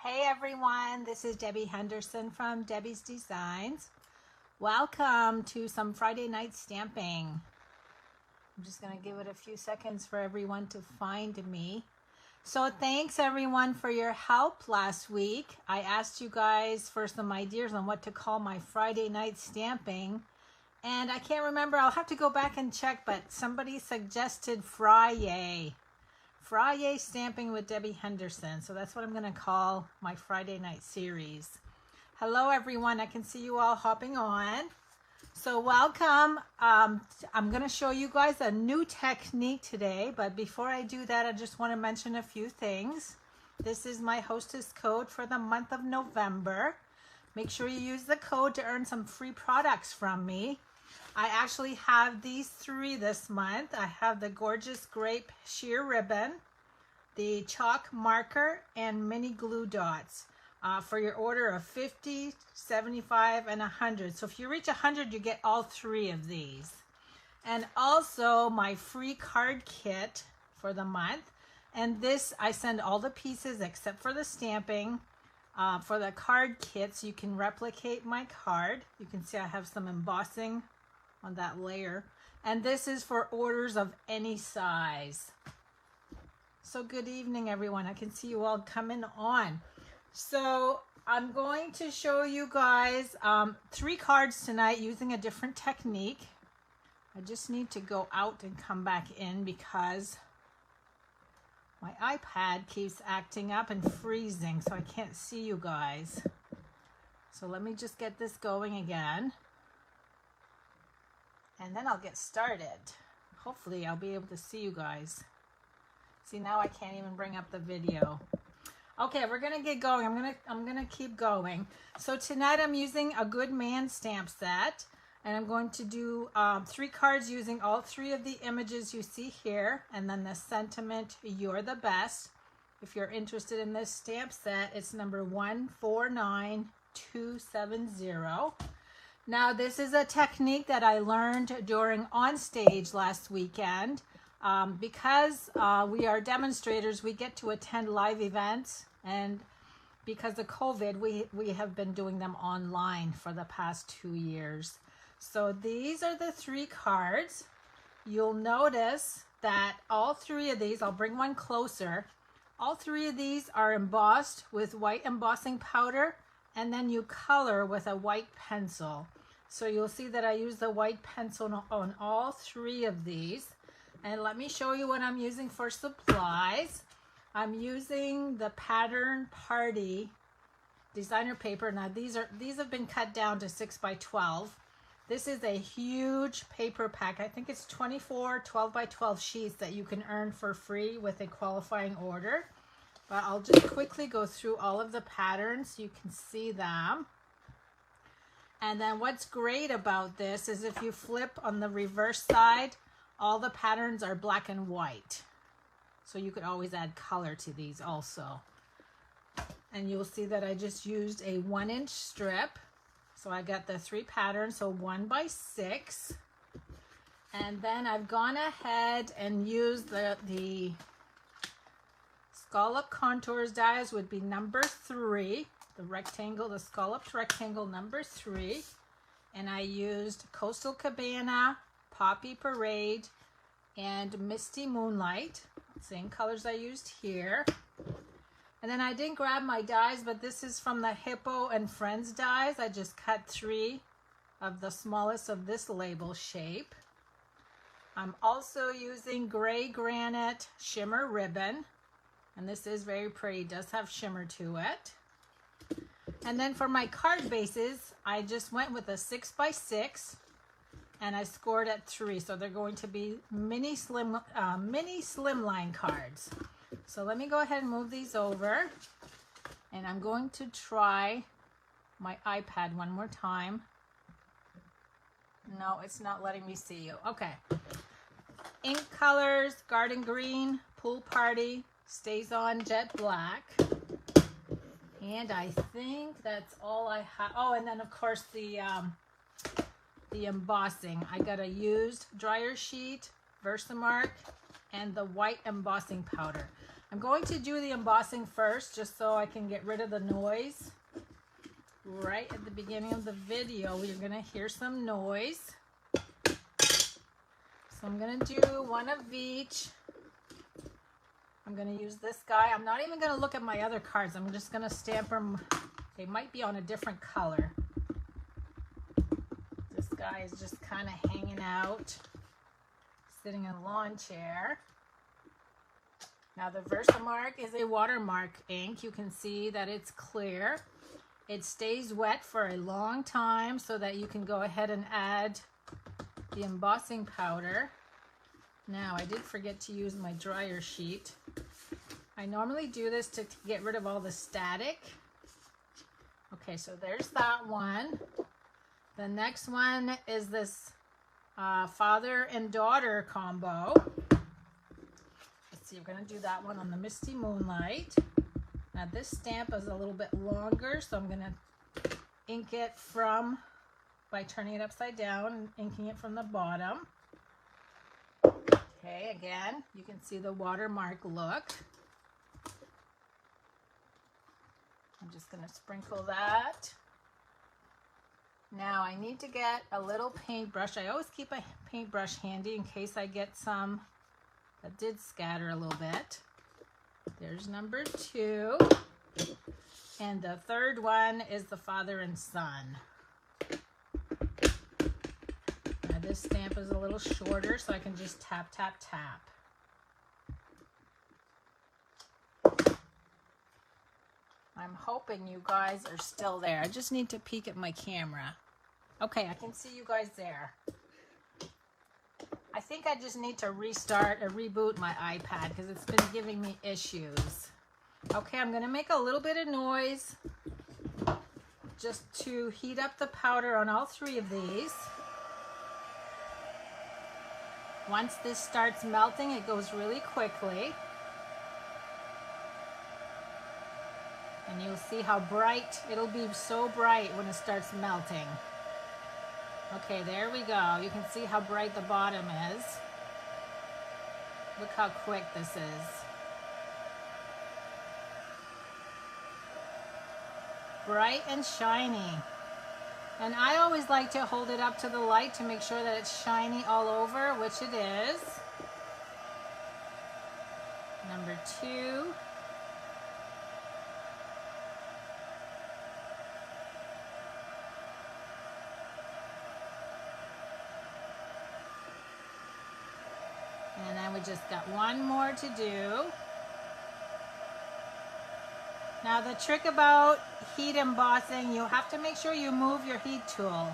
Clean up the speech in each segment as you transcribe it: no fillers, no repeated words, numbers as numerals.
Hey everyone, this is Debbie Henderson from Debbie's Designs. Welcome to some Friday night stamping. I'm just going to give it a few seconds for everyone to find me. So thanks everyone for your help last week. I asked you guys for some ideas on what to call my Friday night stamping. And I can't remember, I'll have to go back and check, but somebody suggested Friday Stamping with Debbie Henderson. So that's what I'm going to call my Friday night series. Hello everyone, I can see you all hopping on. So welcome. I'm going to show you guys a new technique today, but before I do that, I just want to mention a few things. This is my hostess code for the month of November. Make sure you use the code to earn some free products from me. I actually have these three this month. I have the gorgeous grape sheer ribbon, the chalk marker, and mini glue dots for your order of 50, 75, and 100. So if you reach 100, you get all three of these. And also my free card kit for the month. And this, I send all the pieces except for the stamping. For the card kits, you can replicate my card. You can see I have some embossing on that layer, and this is for orders of any size. So good evening everyone, I can see you all coming on. So I'm going to show you guys three cards tonight using a different technique. I just need to go out and come back in because my iPad keeps acting up and freezing, so I can't see you guys. So let me just get this going again, and then I'll get started. Hopefully I'll be able to see you guys. See, now I can't even bring up the video. Okay, we're gonna get going. I'm gonna keep going. So tonight I'm using a Good Man stamp set, and I'm going to do three cards using all three of the images you see here, and then the sentiment, "You're the best." If you're interested in this stamp set, it's number 149270. Now, this is a technique that I learned during Onstage last weekend. Because we are demonstrators, we get to attend live events, and because of COVID, we have been doing them online for the past 2 years. So these are the three cards. You'll notice that all three of these, I'll bring one closer, all three of these are embossed with white embossing powder, and then you color with a white pencil. So you'll see that I use the white pencil on all three of these. And let me show you what I'm using for supplies. I'm using the Pattern Party designer paper. Now these have been cut down to 6 by 12. This is a huge paper pack. I think it's 24 12 by 12 sheets that you can earn for free with a qualifying order. But I'll just quickly go through all of the patterns so you can see them. And then what's great about this is if you flip on the reverse side, all the patterns are black and white. So you could always add color to these also. And you'll see that I just used a 1-inch strip. So I got the three patterns, so 1 by 6. And then I've gone ahead and used the Scallop Contours dies would be number 3. The rectangle, the scalloped rectangle number 3. And I used Coastal Cabana, Poppy Parade, and Misty Moonlight. Same colors I used here. And then I didn't grab my dies, but this is from the Hippo and Friends dies. I just cut 3 of the smallest of this label shape. I'm also using Gray Granite Shimmer Ribbon. And this is very pretty, it does have shimmer to it. And then for my card bases, I just went with a 6 by 6, and I scored at 3. So they're going to be mini slimline cards. So let me go ahead and move these over, and I'm going to try my iPad one more time. No, it's not letting me see you. Okay. Ink colors, Garden Green, Pool Party, Stays On Jet Black. And I think that's all I have. Oh, and then of course the embossing. I got a used dryer sheet, Versamark, and the white embossing powder. I'm going to do the embossing first just so I can get rid of the noise. Right at the beginning of the video, you're going to hear some noise. So I'm going to do one of each. I'm going to use this guy. I'm not even going to look at my other cards. I'm just going to stamp them. They might be on a different color. This guy is just kind of hanging out, sitting in a lawn chair. Now the Versamark is a watermark ink. You can see that it's clear. It stays wet for a long time so that you can go ahead and add the embossing powder. Now I did forget to use my dryer sheet. I normally do this to get rid of all the static. Okay, so there's that one. The next one is this father and daughter combo. Let's see, we're going to do that one on the Misty Moonlight. Now this stamp is a little bit longer, so I'm going to ink it by turning it upside down and inking it from the bottom. Okay, again, you can see the watermark look. I'm just going to sprinkle that. Now I need to get a little paintbrush. I always keep a paintbrush handy in case I get some that did scatter a little bit. There's number 2. And the third one is the father and son. Now this stamp is a little shorter, so I can just tap, tap, tap. I'm hoping you guys are still there. I just need to peek at my camera. Okay, I can see you guys there. I think I just need to restart or reboot my iPad because it's been giving me issues. Okay, I'm going to make a little bit of noise just to heat up the powder on all 3 of these. Once this starts melting, it goes really quickly. And you'll see how bright, it'll be so bright when it starts melting. Okay, there we go. You can see how bright the bottom is. Look how quick this is. Bright and shiny. And I always like to hold it up to the light to make sure that it's shiny all over, which it is. Number 2. And then we just got one more to do. Now the trick about heat embossing, you have to make sure you move your heat tool.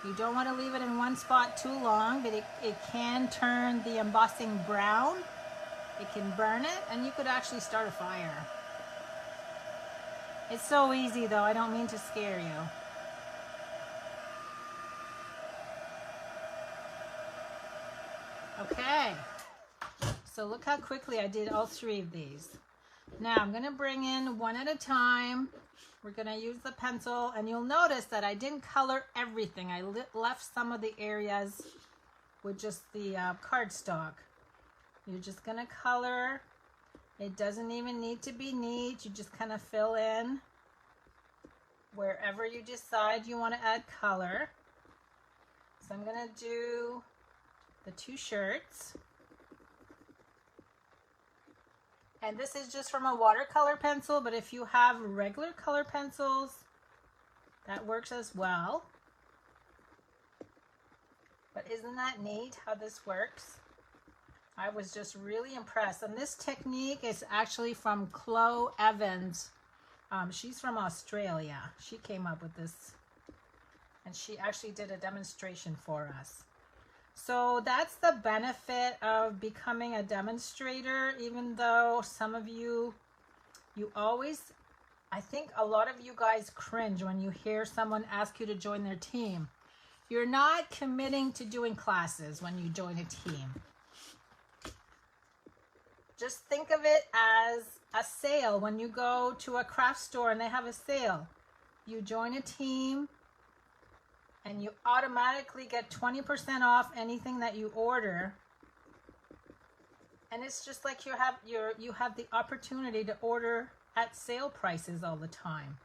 You don't want to leave it in one spot too long, but it can turn the embossing brown. It can burn it, and you could actually start a fire. It's so easy though, I don't mean to scare you. Okay, so look how quickly I did all 3 of these. Now I'm going to bring in one at a time. We're going to use the pencil, and you'll notice that I didn't color everything. I left some of the areas with just the cardstock. You're just going to color. It doesn't even need to be neat. You just kind of fill in wherever you decide you want to add color. So I'm going to do the 2 shirts. And this is just from a watercolor pencil, but if you have regular color pencils, that works as well. But isn't that neat how this works? I was just really impressed. And this technique is actually from Chloe Evans. She's from Australia. She came up with this, and she actually did a demonstration for us. So that's the benefit of becoming a demonstrator, even though some of you always, I think a lot of you guys cringe when you hear someone ask you to join their team. You're not committing to doing classes when you join a team. Just think of it as a sale. When you go to a craft store and they have a sale, you join a team, and you automatically get 20% off anything that you order. And it's just like you have the opportunity to order at sale prices all the time.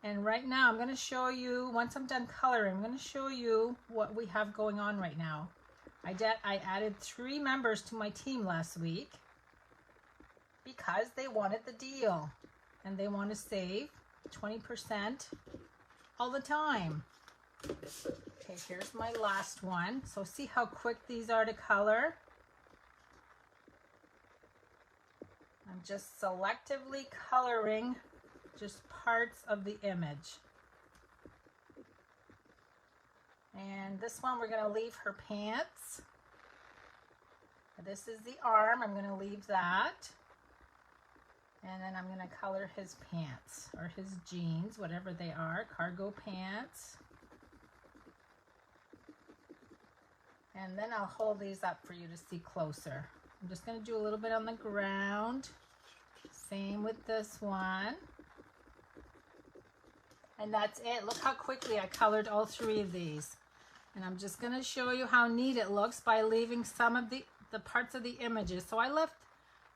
And right now I'm going to show you, once I'm done coloring, I'm going to show you what we have going on right now. I added 3 members to my team last week because they wanted the deal and they want to save 20% all the time. Okay, here's my last one. So see how quick these are to color? I'm just selectively coloring just parts of the image. And this one we're going to leave her pants. This is the arm. I'm going to leave that. And then I'm going to color his pants or his jeans, whatever they are, cargo pants. And then I'll hold these up for you to see closer. I'm just going to do a little bit on the ground. Same with this one. And that's it. Look how quickly I colored all 3 of these. And I'm just going to show you how neat it looks by leaving some of the parts of the images. So I left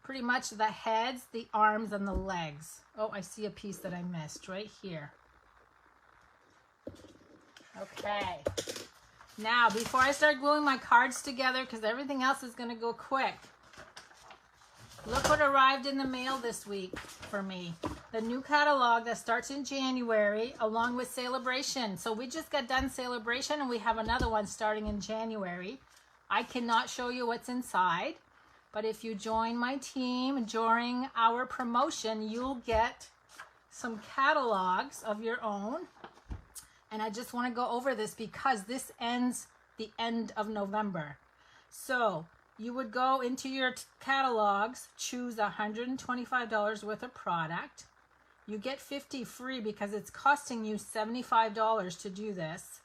pretty much the heads, the arms, and the legs. Oh, I see a piece that I missed right here. Okay. Now, before I start gluing my cards together, because everything else is going to go quick, look what arrived in the mail this week for me. The new catalog that starts in January, along with Celebration. So we just got done Celebration, and we have another one starting in January. I cannot show you what's inside, but if you join my team during our promotion, you'll get some catalogs of your own. And I just want to go over this because this ends the end of November. So you would go into your catalogs, choose $125 worth of product. You get 50 free because it's costing you $75 to do this.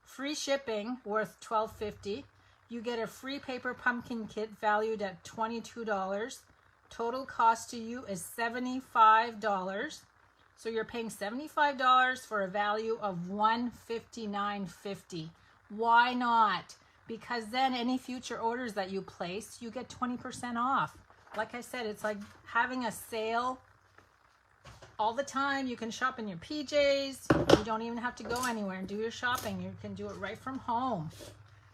Free shipping worth $12.50. You get a free paper pumpkin kit valued at $22. Total cost to you is $75. So you're paying $75 for a value of $159.50. Why not? Because then any future orders that you place, you get 20% off. Like I said, it's like having a sale all the time. You can shop in your PJs. You don't even have to go anywhere and do your shopping. You can do it right from home.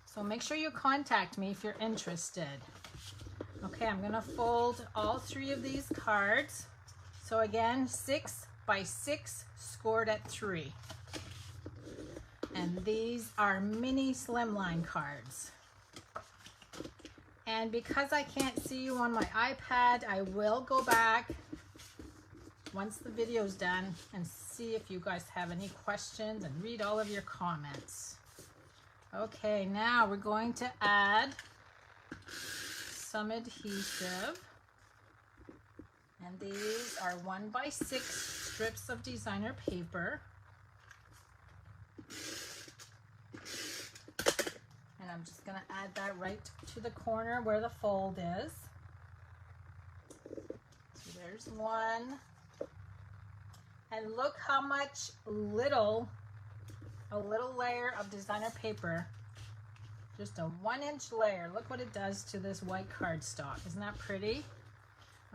So make sure you contact me if you're interested. Okay, I'm going to fold all 3 of these cards. So again, 6 by 6 scored at 3. And these are mini slimline cards. And because I can't see you on my iPad, I will go back once the video's done and see if you guys have any questions and read all of your comments. Okay, now we're going to add some adhesive. And these are 1 by 6 strips of designer paper. And I'm just going to add that right to the corner where the fold is. So there's one. And look how much a little layer of designer paper, just a 1-inch layer. Look what it does to this white cardstock. Isn't that pretty?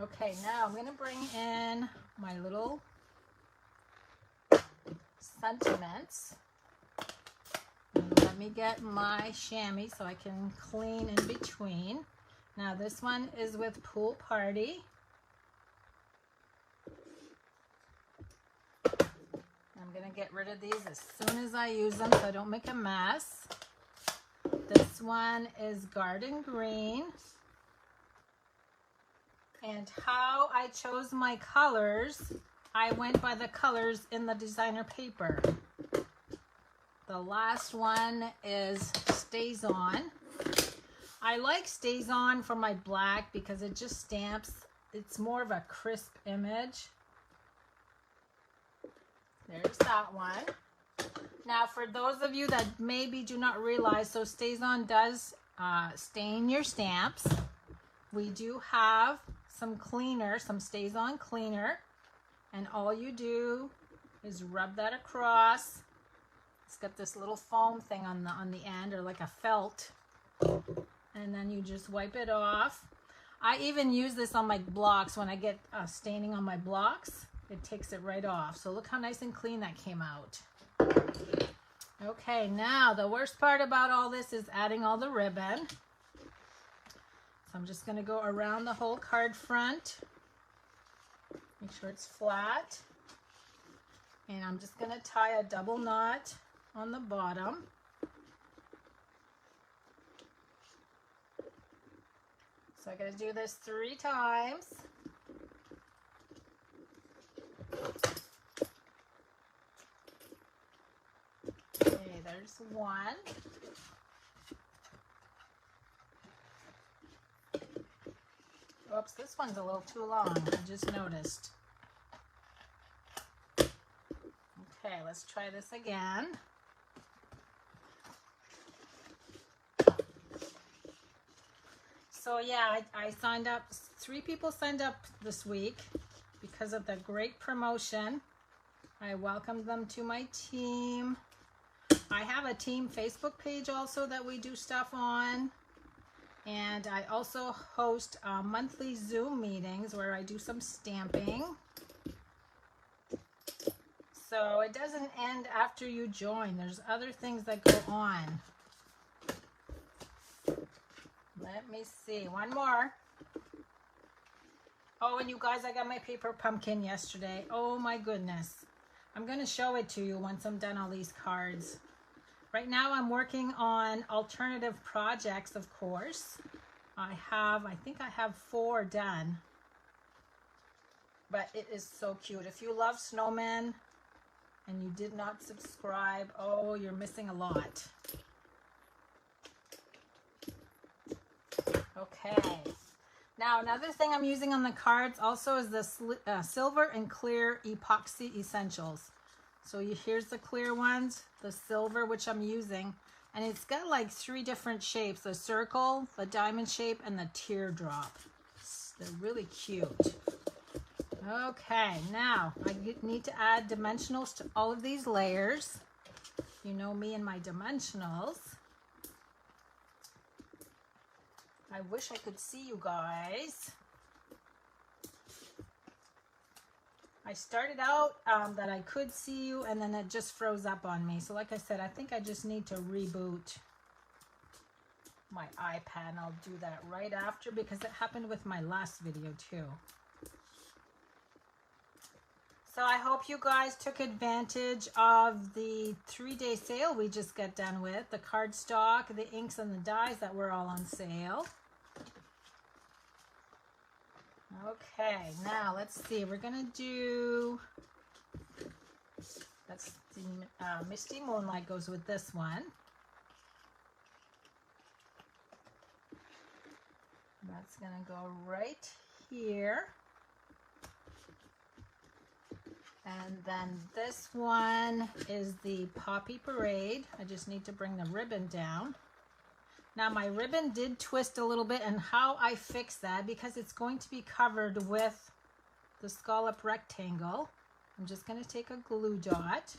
Okay, now I'm going to bring in my little sentiments. And let me get my chamois so I can clean in between. Now this one is with Pool Party. I'm going to get rid of these as soon as I use them so I don't make a mess. This one is Garden Green. And how I chose my colors, I went by the colors in the designer paper. The last one is Stays On. I like Stays On for my black because it just stamps. It's more of a crisp image. There's that one. Now for those of you that maybe do not realize, so Stays On does stain your stamps. We do have some cleaner, some Stays On cleaner, and all you do is rub that across. It's got this little foam thing on the end, or like a felt, and then you just wipe it off. I even use this on my blocks when I get staining on my blocks. It takes it right off. So look how nice and clean that came out. Okay, now the worst part about all this is adding all the ribbon. So I'm just going to go around the whole card front. Make sure it's flat. And I'm just going to tie a double knot on the bottom. So I'm going to do this 3 times. Okay, there's one. Oops, this one's a little too long. I just noticed. Okay, let's try this again. So yeah, I signed up, 3 people signed up this week because of the great promotion. I welcomed them to my team. I have a team Facebook page also that we do stuff on. And I also host monthly Zoom meetings where I do some stamping. So it doesn't end after you join. There's other things that go on. Let me see. One more. Oh, and you guys, I got my paper pumpkin yesterday. Oh my goodness. I'm going to show it to you once I'm done all these cards. Right now I'm working on alternative projects, of course. I think I have 4 done. But it is so cute. If you love snowmen and you did not subscribe, oh, you're missing a lot. Okay. Now, another thing I'm using on the cards also is the silver and clear epoxy essentials. So here's the clear ones, the silver, which I'm using. And it's got like 3 different shapes, the circle, the diamond shape, and the teardrop. They're really cute. Okay, now I need to add dimensionals to all of these layers. You know me and my dimensionals. I wish I could see you guys. I started out that I could see you, and then it just froze up on me. So like I said, I think I just need to reboot my iPad, and I'll do that right after because it happened with my last video too. So I hope you guys took advantage of the 3-day sale we just got done with. The cardstock, the inks, and the dyes that were all on sale. Okay, now let's see. We're going to do, that's the Misty Moonlight goes with this one. That's going to go right here. And then this one is the Poppy Parade. I just need to bring the ribbon down. Now my ribbon did twist a little bit, and how I fix that, because it's going to be covered with the scallop rectangle. I'm just going to take a glue dot.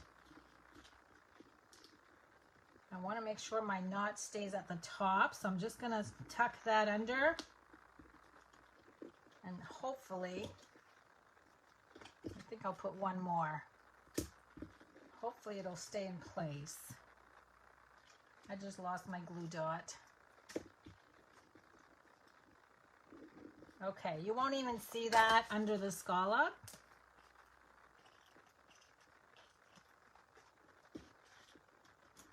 I want to make sure my knot stays at the top, so I'm just going to tuck that under, and hopefully, I think I'll put one more. Hopefully it'll stay in place. I just lost my glue dot. Okay, you won't even see that under the scallop.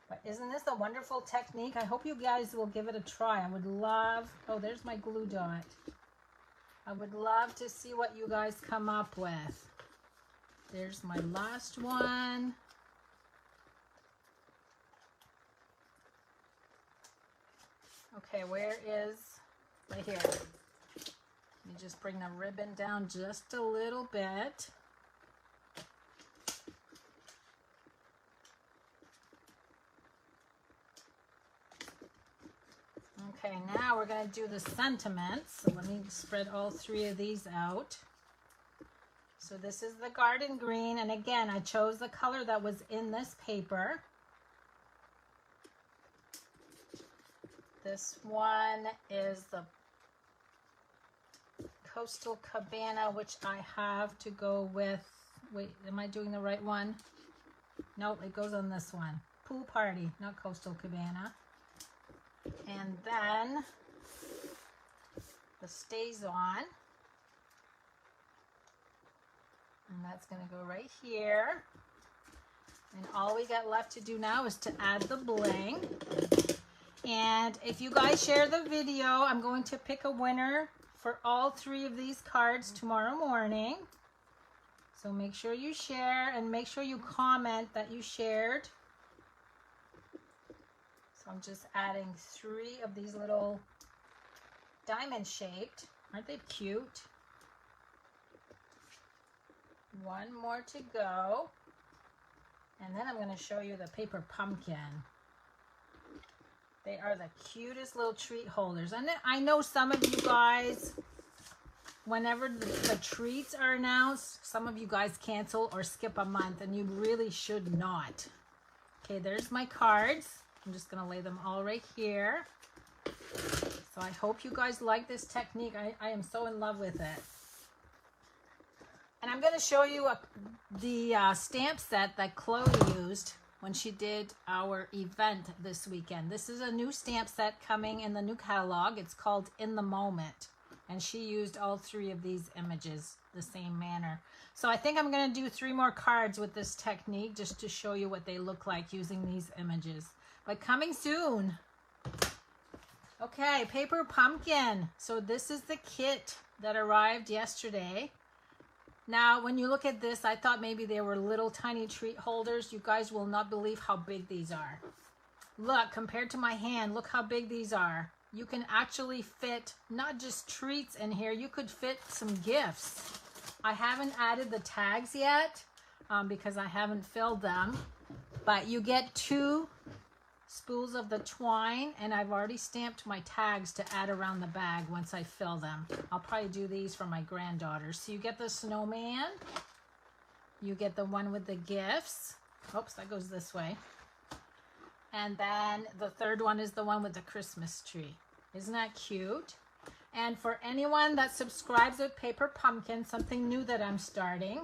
But isn't this a wonderful technique? I hope you guys will give it a try. I would love, oh, there's my glue dot. I would love to see what you guys come up with. There's my last one. Okay, where is, right here. Let me just bring the ribbon down just a little bit. Okay, now we're going to do the sentiments. So let me spread all 3 of these out. So this is the garden green, and again, I chose the color that was in this paper. This one is the Coastal Cabana, which I have to go with, wait, am I doing the right one? Nope, it goes on this one. Pool Party, not Coastal Cabana. And then the Stays On. And that's going to go right here. And all we got left to do now is to add the bling. And if you guys share the video, I'm going to pick a winner for all 3 of these cards tomorrow morning. So make sure you share and make sure you comment that you shared. So I'm just adding 3 of these little diamond shaped. Aren't they cute? 1 more to go. And then I'm going to show you the paper pumpkin. They are the cutest little treat holders. And I know some of you guys, whenever the treats are announced, some of you guys cancel or skip a month, and you really should not. Okay, there's my cards. I'm just going to lay them all right here. So I hope you guys like this technique. I am so in love with it. And I'm going to show you the stamp set that Chloe used when she did our event this weekend. This is a new stamp set coming in the new catalog. It's called In the Moment. And she used all 3 of these images the same manner. So I think I'm going to do 3 more cards with this technique just to show you what they look like using these images. But coming soon. Okay, paper pumpkin. So this is the kit that arrived yesterday. Now, when you look at this, I thought maybe they were little tiny treat holders. You guys will not believe how big these are. Look, compared to my hand, look how big these are. You can actually fit not just treats in here, you could fit some gifts. I haven't added the tags yet because I haven't filled them, but you get 2 spools of the twine, and I've already stamped my tags to add around the bag once I fill them. I'll probably do these for my granddaughters. So you get the snowman, you get the one with the gifts. Oops, that goes this way. And then the 3rd one is the one with the Christmas tree. Isn't that cute? And for anyone that subscribes with Paper Pumpkin, something new that I'm starting,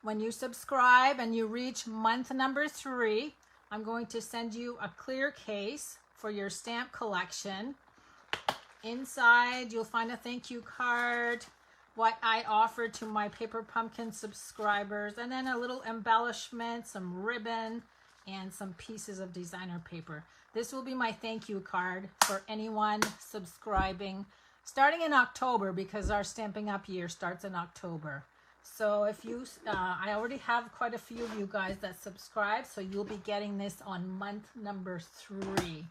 when you subscribe and you reach month number 3, I'm going to send you a clear case for your stamp collection. Inside, you'll find a thank you card, what I offered to my Paper Pumpkin subscribers, and then a little embellishment, some ribbon, and some pieces of designer paper. This will be my thank you card for anyone subscribing, starting in October, because our Stampin' Up! Year starts in October. So if you, I already have quite a few of you guys that subscribe, so you'll be getting this on month number 3.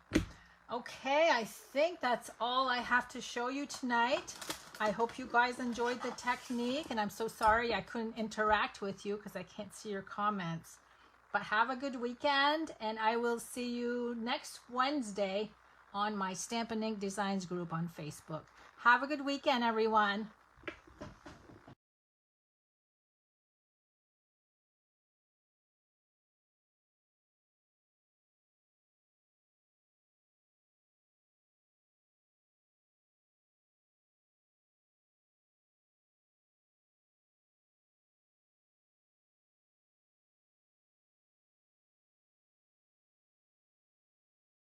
Okay, I think that's all I have to show you tonight. I hope you guys enjoyed the technique, and I'm so sorry I couldn't interact with you because I can't see your comments. But have a good weekend, and I will see you next Wednesday on my Stampin' Ink Designs group on Facebook. Have a good weekend, everyone.